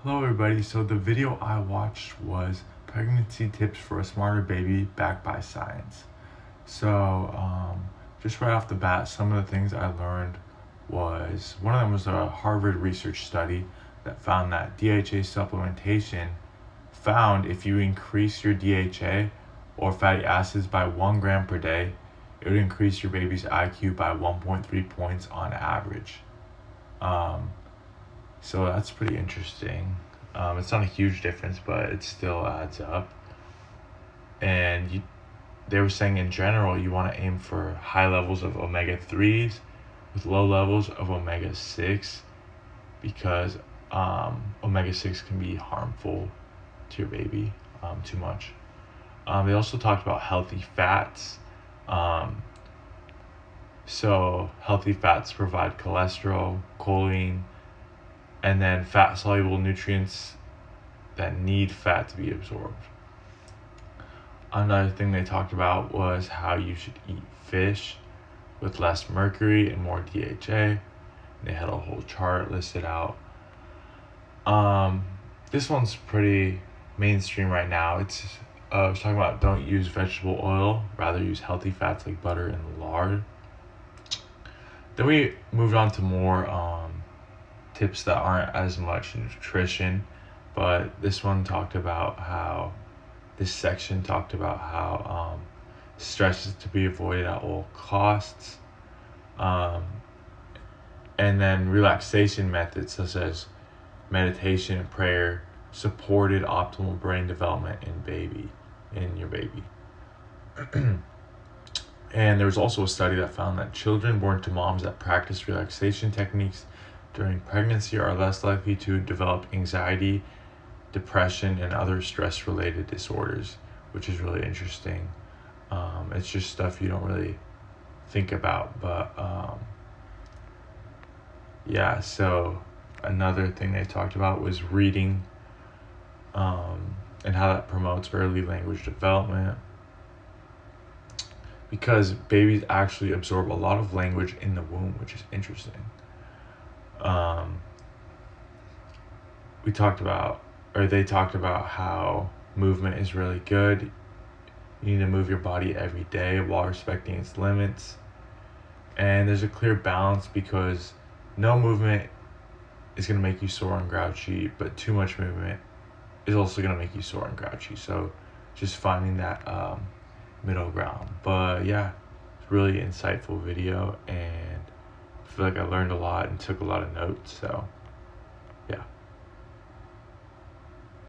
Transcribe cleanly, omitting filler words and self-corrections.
Hello everybody, so the video I watched was pregnancy tips for a smarter baby backed by science. Just right off the bat, some of the things I learned was, one of them was a Harvard research study that found that DHA supplementation found if you increase your DHA or fatty acids by 1 gram per day, it would increase your baby's IQ by 1.3 points on average. So that's pretty interesting. It's not a huge difference, but it still adds up. They were saying in general, you want to aim for high levels of omega 3s with low levels of omega 6 because omega 6 can be harmful to your baby too much. They also talked about healthy fats. So healthy fats provide cholesterol, choline, and then fat soluble nutrients that need fat to be absorbed. Another thing they talked about was how you should eat fish with less mercury and more DHA. They had a whole chart listed out. This one's pretty mainstream right now. It's talking about don't use vegetable oil, rather use healthy fats like butter and lard. Then we moved on to more tips that aren't as much nutrition, but this section talked about how stress is to be avoided at all costs, and then relaxation methods such as meditation and prayer supported optimal brain development in your baby. And there was also a study that found that children born to moms that practice relaxation techniques during pregnancy are less likely to develop anxiety, depression, and other stress-related disorders, which is really interesting. It's just stuff you don't really think about, but so another thing they talked about was reading and how that promotes early language development, because babies actually absorb a lot of language in the womb, which is interesting. They talked about how movement is really good. You need to move your body every day while respecting its limits. And there's a clear balance because no movement is going to make you sore and grouchy, but too much movement is also going to make you sore and grouchy. So just finding that middle ground. But yeah, it's a really insightful video, and I feel like I learned a lot and took a lot of notes. So